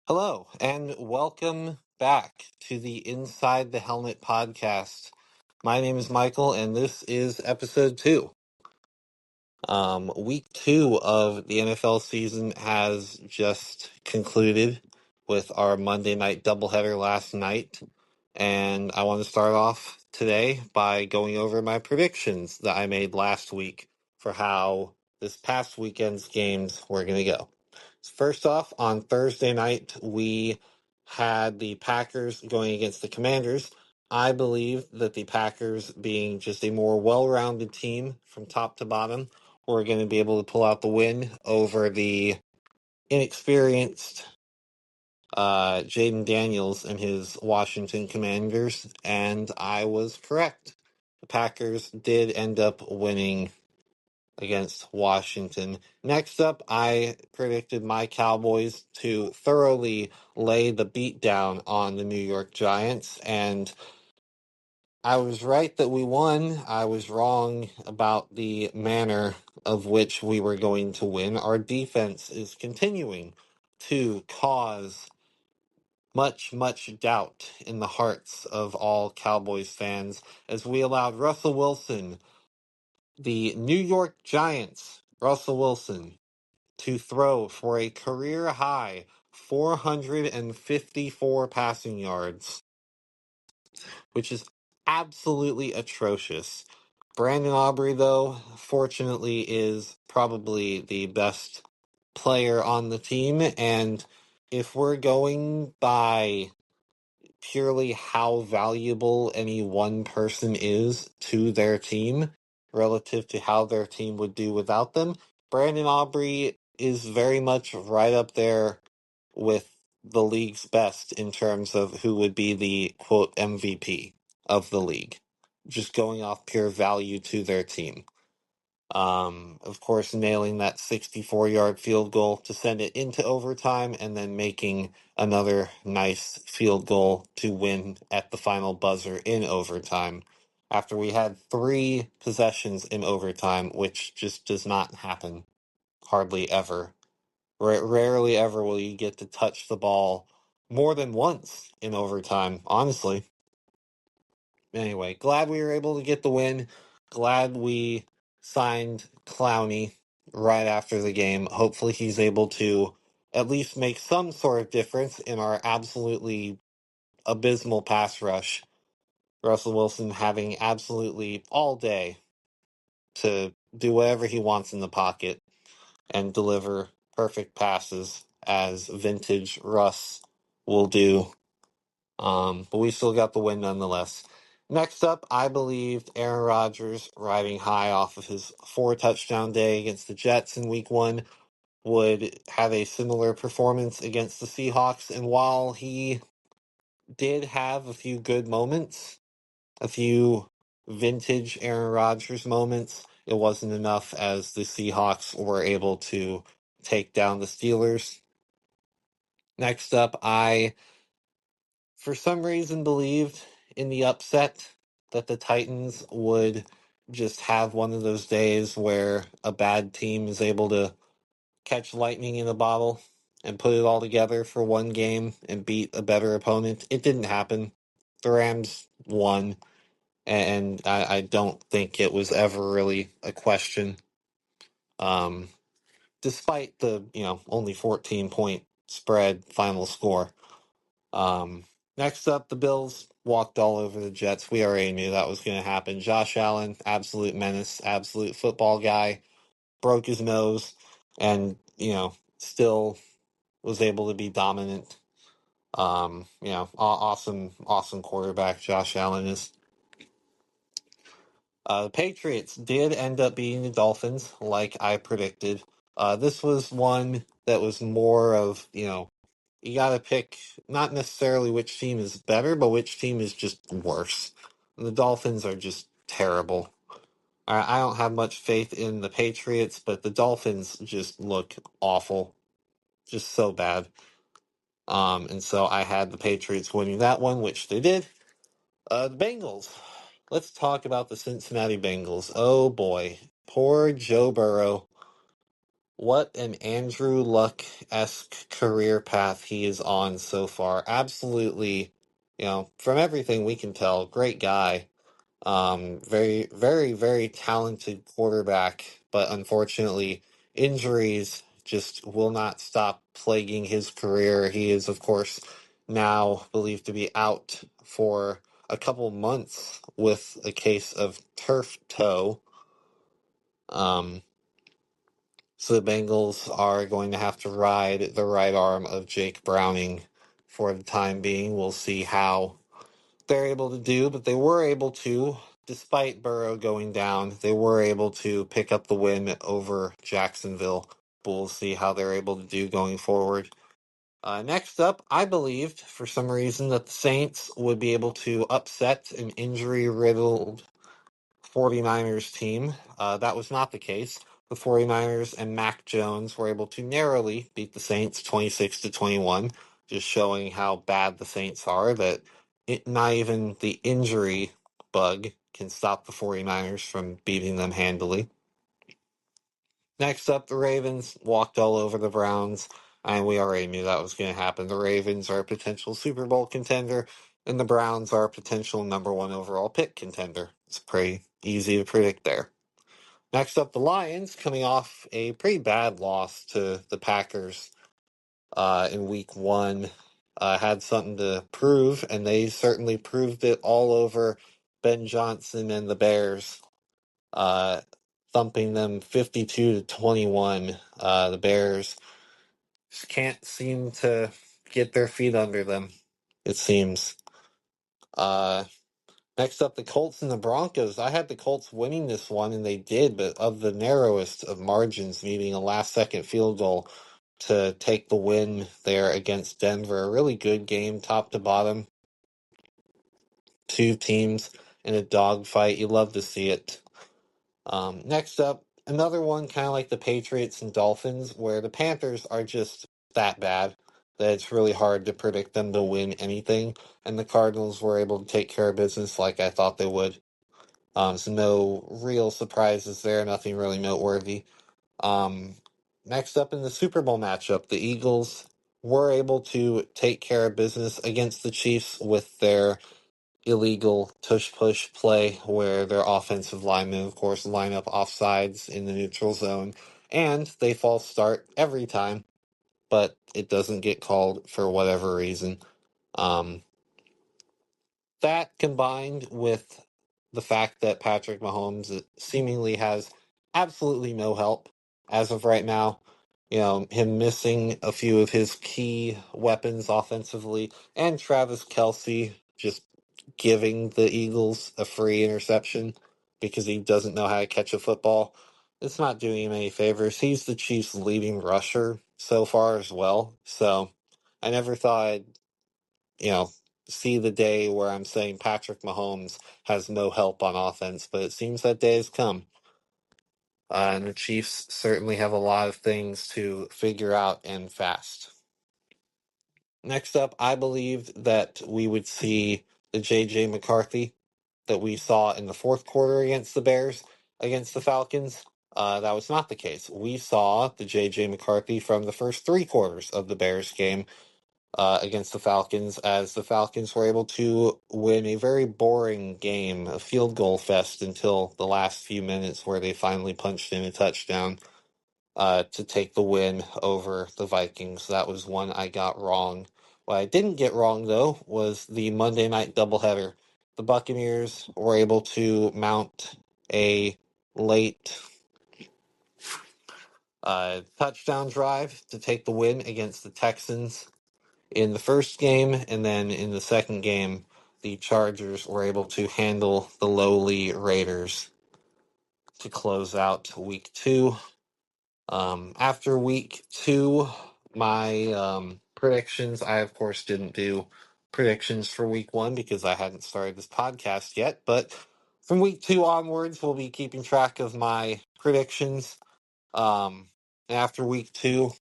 Hello, and welcome back to the Inside the Helmet podcast. My name is Michael, and this is episode two. Week two of the NFL season has just concluded with our Monday night doubleheader last night. And I want to start off today by going over my predictions that I made last week for how this past weekend's games were going to go. First off, on Thursday night, we had the Packers going against the Commanders. I believe that the Packers, being just a more well rounded team from top to bottom, were going to be able to pull out the win over the inexperienced Jaden Daniels and his Washington Commanders, and I was correct. The Packers did end up winning against Washington. Next up, I predicted my Cowboys to thoroughly lay the beat down on the New York Giants, and I was right that we won. I was wrong about the manner of which we were going to win. Our defense is continuing to cause much doubt in the hearts of all Cowboys fans as we allowed Russell Wilson, the New York Giants, Russell Wilson, to throw for a career high 454 passing yards, which is absolutely atrocious. Brandon Aubrey, though, fortunately, is probably the best player on the team. And if we're going by purely how valuable any one person is to their team relative to how their team would do without them, Brandon Aubrey is very much right up there with the league's best in terms of who would be the quote MVP of the league, just going off pure value to their team. Of course, nailing that 64-yard field goal to send it into overtime and then making another nice field goal to win at the final buzzer in overtime after we had three possessions in overtime, which just does not happen hardly ever. Rarely ever will you get to touch the ball more than once in overtime, honestly. Anyway, glad we were able to get the win. Glad we signed Clowney right after the game. Hopefully, he's able to at least make some sort of difference in our absolutely abysmal pass rush. Russell Wilson having absolutely all day to do whatever he wants in the pocket and deliver perfect passes as vintage Russ will do. But we still got the win nonetheless. Next up, I believed Aaron Rodgers, riding high off of his four-touchdown day against the Jets in week one, would have a similar performance against the Seahawks. And while he did have a few good moments, a few vintage Aaron Rodgers moments, it wasn't enough as the Seahawks were able to take down the Steelers. Next up, I for some reason believed in the upset that the Titans would just have one of those days where a bad team is able to catch lightning in a bottle and put it all together for one game and beat a better opponent. It didn't happen. The Rams won, and I don't think it was ever really a question. Um, Despite the only 14-point spread final score. Um, Next up, the Bills walked all over the Jets. We already knew that was going to happen. Josh Allen, absolute menace, absolute football guy, broke his nose, and still was able to be dominant. Awesome quarterback Josh Allen is. The Patriots did end up beating the Dolphins, like I predicted. This was one that was more of you got to pick not necessarily which team is better, but which team is just worse. The Dolphins are just terrible. I don't have much faith in the Patriots, but the Dolphins just look awful, just so bad. And so I had the Patriots winning that one, which they did. The Bengals. Let's talk about the Cincinnati Bengals. Oh boy, poor Joe Burrow. What an Andrew Luck-esque career path he is on so far. Absolutely, from everything we can tell, great guy. Very, very, very talented quarterback, but unfortunately, injuries just will not stop plaguing his career. He is, of course, now believed to be out for a couple months with a case of turf toe. Um, so the Bengals are going to have to ride the right arm of Jake Browning for the time being. We'll see how they're able to do, but they were able to, despite Burrow going down, they were able to pick up the win over Jacksonville. But we'll see how they're able to do going forward. Next up, I believed for some reason that the Saints would be able to upset an injury riddled 49ers team. That was not the case. The 49ers and Mac Jones were able to narrowly beat the Saints 26-21, just showing how bad the Saints are, that not even the injury bug can stop the 49ers from beating them handily. Next up, the Ravens walked all over the Browns, and we already knew that was going to happen. The Ravens are a potential Super Bowl contender, and the Browns are a potential number one overall pick contender. It's pretty easy to predict there. Next up, the Lions, coming off a pretty bad loss to the Packers in week one, had something to prove, and they certainly proved it all over Ben Johnson and the Bears, uh, thumping them 52-21. The Bears just can't seem to get their feet under them, it seems. Uh, Next up, the Colts and the Broncos. I had the Colts winning this one, and they did, but of the narrowest of margins, needing a last-second field goal to take the win there against Denver. A really good game, top to bottom. Two teams in a dogfight. You love to see it. Next up, another one kind of like the Patriots and Dolphins, where the Panthers are just that bad that it's really hard to predict them to win anything, and the Cardinals were able to take care of business like I thought they would. So no real surprises there, nothing really noteworthy. Um, Next up in the Super Bowl matchup, the Eagles were able to take care of business against the Chiefs with their illegal tush-push play where their offensive linemen, of course, line up offsides in the neutral zone, and they false start every time, but it doesn't get called for whatever reason. Um, that combined with the fact that Patrick Mahomes seemingly has absolutely no help as of right now, him missing a few of his key weapons offensively, and Travis Kelce just giving the Eagles a free interception because he doesn't know how to catch a football. It's not doing him any favors. He's the Chiefs' leading rusher so far as well. So I never thought I'd, you know, see the day where I'm saying Patrick Mahomes has no help on offense, but it seems that day has come. And the Chiefs certainly have a lot of things to figure out and fast. Next up, I believed that we would see the J.J. McCarthy that we saw in the fourth quarter against the Bears, against the Falcons. That was not the case. We saw the J.J. McCarthy from the first three quarters of the Bears game against the Falcons, as the Falcons were able to win a very boring game, a field goal fest, until the last few minutes where they finally punched in a touchdown to take the win over the Vikings. That was one I got wrong. What I didn't get wrong, though, was the Monday night doubleheader. The Buccaneers were able to mount a late touchdown drive to take the win against the Texans in the first game, and then in the second game, the Chargers were able to handle the lowly Raiders to close out week two. After week two, my predictions, I of course didn't do predictions for week one because I hadn't started this podcast yet, but from week two onwards, we'll be keeping track of my predictions. After week two,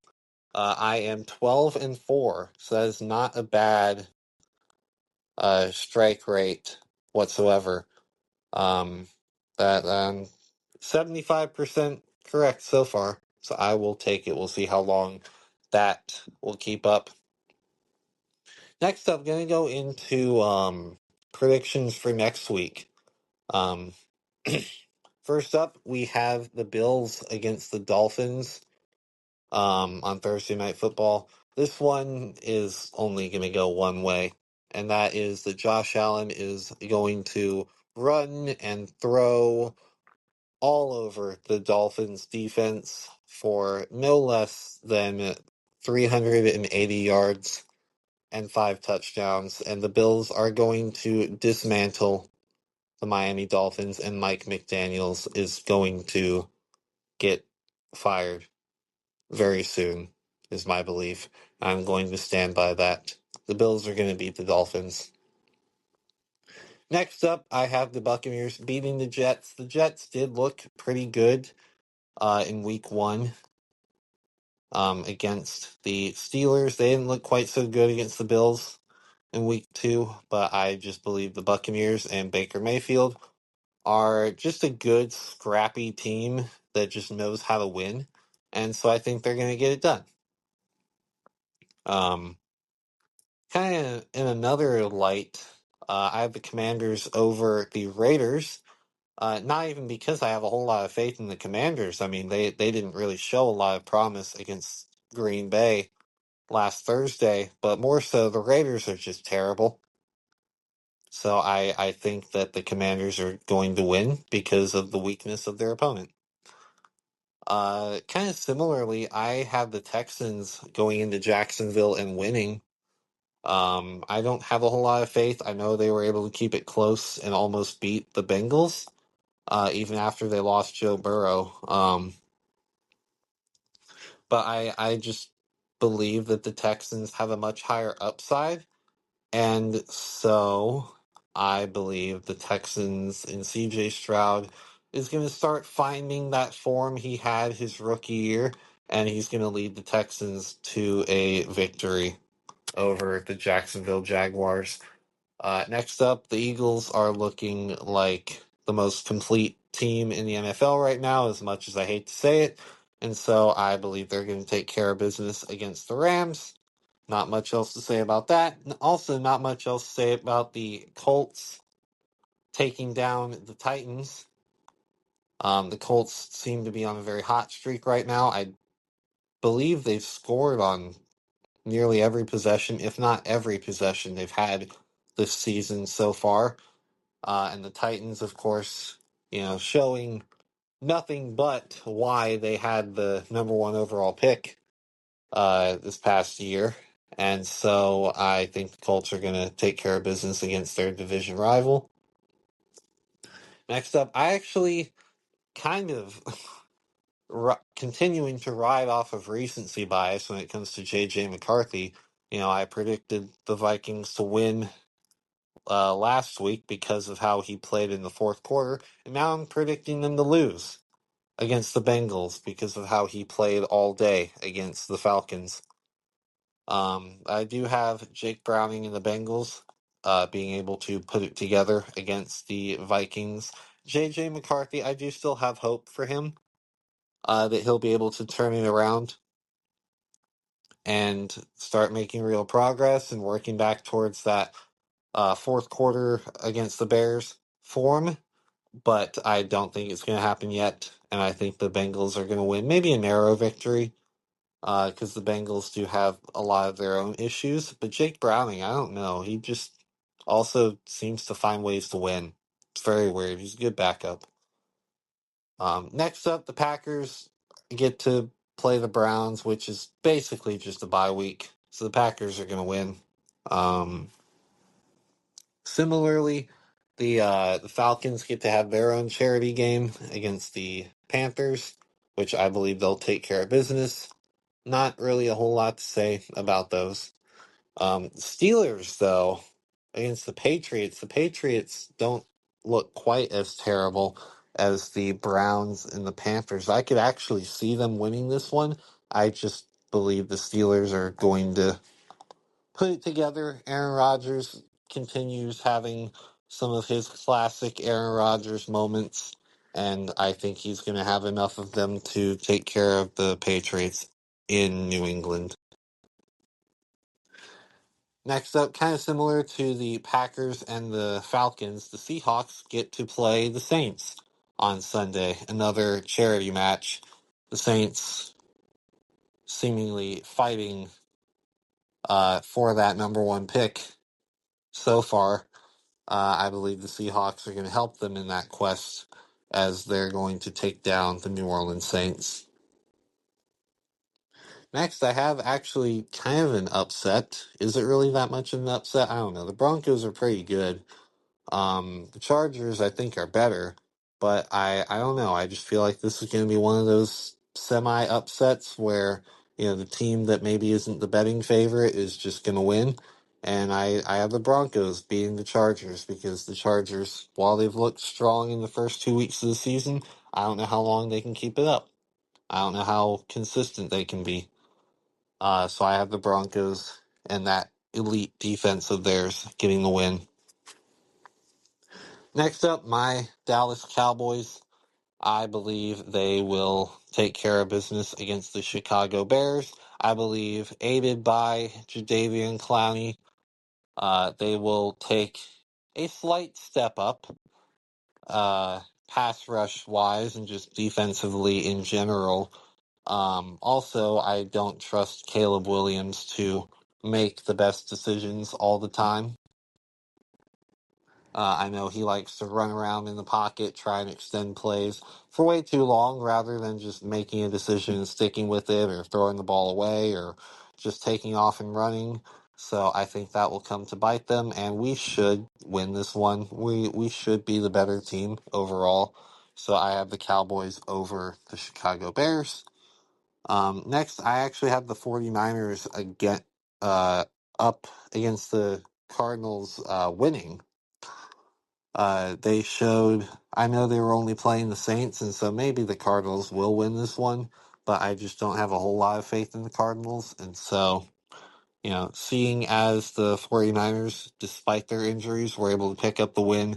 I am 12-4, so that is not a bad strike rate whatsoever. That 75% correct so far. So I will take it. We'll see how long that will keep up. Next up, going to go into predictions for next week. Um, First up, we have the Bills against the Dolphins on Thursday Night Football. This one is only going to go one way, and that is that Josh Allen is going to run and throw all over the Dolphins defense for no less than 380 yards and 5 touchdowns, and the Bills are going to dismantle the Miami Dolphins, and Mike McDaniels is going to get fired very soon, is my belief. I'm going to stand by that. The Bills are going to beat the Dolphins. Next up, I have the Buccaneers beating the Jets. The Jets did look pretty good in week one against the Steelers. They didn't look quite so good against the Bills in week two, but I just believe the Buccaneers and Baker Mayfield are just a good, scrappy team that just knows how to win. And so I think they're going to get it done. Kind of in another light, I have the Commanders over the Raiders. Not even because I have a whole lot of faith in the Commanders. I mean, they didn't really show a lot of promise against Green Bay last Thursday, but more so the Raiders are just terrible. So I think that the Commanders are going to win because of the weakness of their opponent. Kind of similarly, I have the Texans going into Jacksonville and winning. I don't have a whole lot of faith. I know they were able to keep it close and almost beat the Bengals, even after they lost Joe Burrow. But I just believe that the Texans have a much higher upside. And so I believe the Texans and CJ Stroud is going to start finding that form he had his rookie year, and he's going to lead the Texans to a victory over the Jacksonville Jaguars. Next up, the Eagles are looking like the most complete team in the NFL right now, as much as I hate to say it. And so I believe they're going to take care of business against the Rams. Not much else to say about that. Also, not much else to say about the Colts taking down the Titans. The Colts seem to be on a very hot streak right now. I believe they've scored on nearly every possession, if not every possession they've had this season so far. And the Titans, of course, showing nothing but why they had the number one overall pick this past year. And so I think the Colts are going to take care of business against their division rival. Next up, I actually kind of continuing to ride off of recency bias when it comes to J.J. McCarthy. I predicted the Vikings to win last week because of how he played in the fourth quarter, and now I'm predicting them to lose against the Bengals because of how he played all day against the Falcons. I do have Jake Browning and the Bengals being able to put it together against the Vikings. J.J. McCarthy, I do still have hope for him that he'll be able to turn it around and start making real progress and working back towards that fourth quarter against the Bears form. But I don't think it's going to happen yet, and I think the Bengals are going to win. Maybe a narrow victory, because the Bengals do have a lot of their own issues. But Jake Browning, I don't know. He just also seems to find ways to win. It's very weird. He's a good backup. Next up, the Packers get to play the Browns, which is basically just a bye week. So the Packers are going to win. Similarly, the Falcons get to have their own charity game against the Panthers, which I believe they'll take care of business. Not really a whole lot to say about those. Steelers, though, against the Patriots don't look quite as terrible as the Browns and the Panthers. I could actually see them winning this one. I just believe the Steelers are going to put it together. Aaron Rodgers continues having some of his classic Aaron Rodgers moments, and I think he's going to have enough of them to take care of the Patriots in New England. Next up, kind of similar to the Packers and the Falcons, the Seahawks get to play the Saints on Sunday, another charity match. The Saints seemingly fighting for that number one pick so far. I believe the Seahawks are going to help them in that quest as they're going to take down the New Orleans Saints. Next, I have actually kind of an upset. Is it really that much of an upset? I don't know. The Broncos are pretty good. The Chargers, I think, are better, but I don't know. I just feel like this is going to be one of those semi upsets where, the team that maybe isn't the betting favorite is just going to win. And I have the Broncos beating the Chargers because the Chargers, while they've looked strong in the first 2 weeks of the season, I don't know how long they can keep it up. I don't know how consistent they can be. So I have the Broncos and that elite defense of theirs getting the win. Next up, my Dallas Cowboys. I believe they will take care of business against the Chicago Bears. I believe, aided by Jadeveon Clowney, they will take a slight step up, pass rush wise and just defensively in general. Also, I don't trust Caleb Williams to make the best decisions all the time. I know he likes to run around in the pocket, try and extend plays for way too long rather than just making a decision and sticking with it or throwing the ball away or just taking off and running. So I think that will come to bite them, and we should win this one. We should be the better team overall. So I have the Cowboys over the Chicago Bears. Next, I actually have the 49ers up against the Cardinals winning. They showed, I know they were only playing the Saints, and so maybe the Cardinals will win this one, but I just don't have a whole lot of faith in the Cardinals. And so, seeing as the 49ers, despite their injuries, were able to pick up the win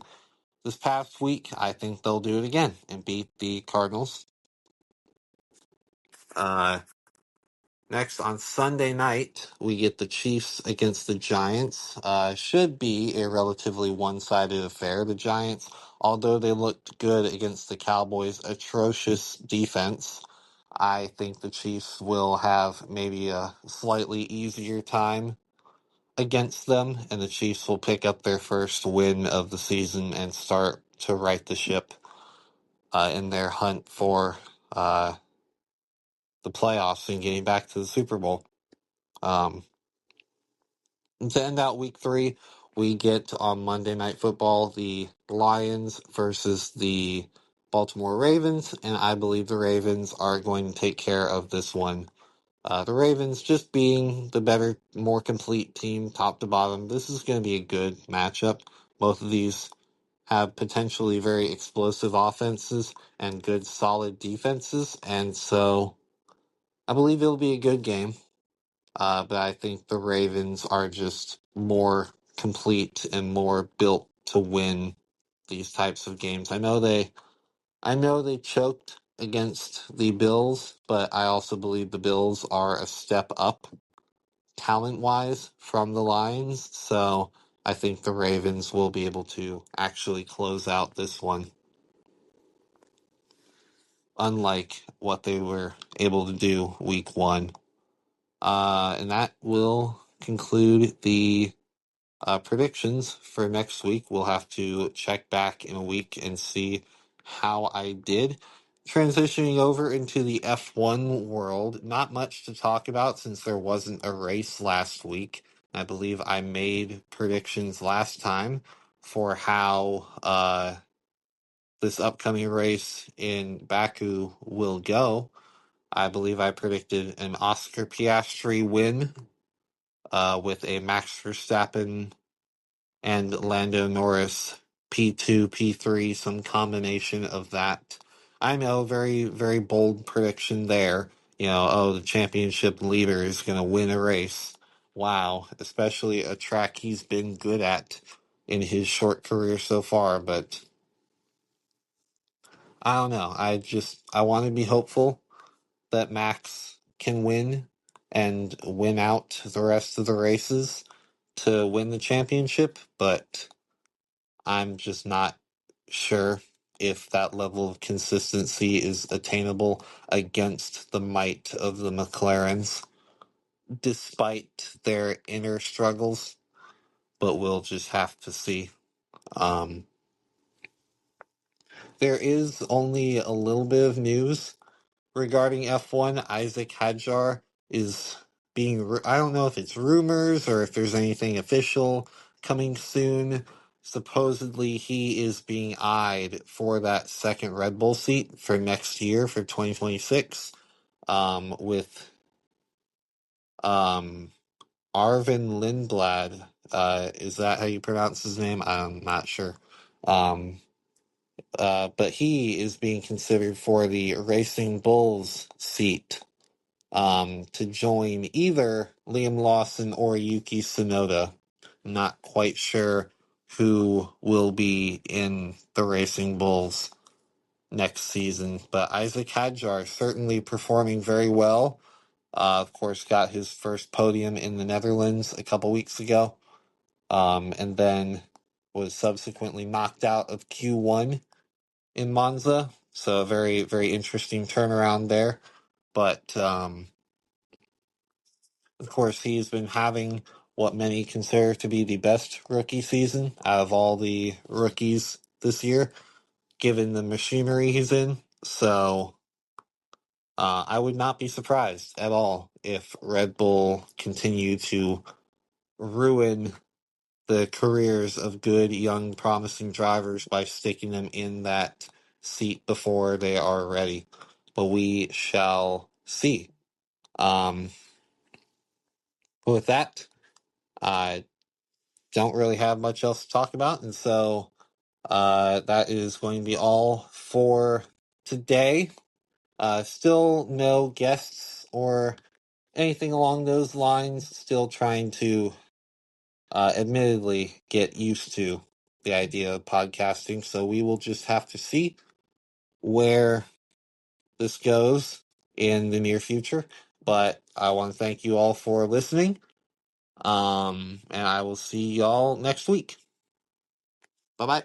this past week, I think they'll do it again and beat the Cardinals. Next, on Sunday night, we get the Chiefs against the Giants. Should be a relatively one-sided affair. The Giants, although they looked good against the Cowboys' atrocious defense, I think the Chiefs will have maybe a slightly easier time against them, and the Chiefs will pick up their first win of the season and start to right the ship in their hunt for the playoffs and getting back to the Super Bowl. To end out week 3, we get on Monday Night Football the Lions versus the Baltimore Ravens, and I believe the Ravens are going to take care of this one. The Ravens just being the better, more complete team, top to bottom. This is going to be a good matchup. Both of these have potentially very explosive offenses and good, solid defenses, and so I believe it'll be a good game. But I think the Ravens are just more complete and more built to win these types of games. I know they choked against the Bills, but I also believe the Bills are a step up talent-wise from the Lions. So I think the Ravens will be able to actually close out this one, unlike what they were able to do week 1. And that will conclude the predictions for next week. We'll have to check back in a week and see how I did. Transitioning over into the F1 world, not much to talk about since there wasn't a race last week. I believe I made predictions last time for how this upcoming race in Baku will go. I believe I predicted an Oscar Piastri win with a Max Verstappen and Lando Norris P2, P3, some combination of that. I know, very, very bold prediction there. The championship leader is going to win a race. Wow, especially a track he's been good at in his short career so far. But I don't know. I want to be hopeful that Max can win and win out the rest of the races to win the championship, but I'm just not sure if that level of consistency is attainable against the might of the McLarens, despite their inner struggles. But we'll just have to see. Um, there is only a little bit of news regarding F1. Isaac Hadjar is I don't know if it's rumors or if there's anything official coming soon. Supposedly, he is being eyed for that second Red Bull seat for next year, for 2026, with um, Arvin Lindblad. Is that how you pronounce his name? I'm not sure. Um, but he is being considered for the Racing Bulls seat, to join either Liam Lawson or Yuki Tsunoda. Not quite sure who will be in the Racing Bulls next season, but Isaac Hadjar certainly performing very well. Of course, got his first podium in the Netherlands a couple weeks ago, and then was subsequently knocked out of Q1 in Monza. So a very, very interesting turnaround there. But of course, he's been having what many consider to be the best rookie season out of all the rookies this year, given the machinery he's in. So I would not be surprised at all if Red Bull continue to ruin the careers of good, young, promising drivers by sticking them in that seat before they are ready. But we shall see. Um, with that, I don't really have much else to talk about, and so that is going to be all for today. Still no guests or anything along those lines. Still trying to, admittedly, get used to the idea of podcasting. So we will just have to see where this goes in the near future. But I want to thank you all for listening. And I will see y'all next week. Bye bye.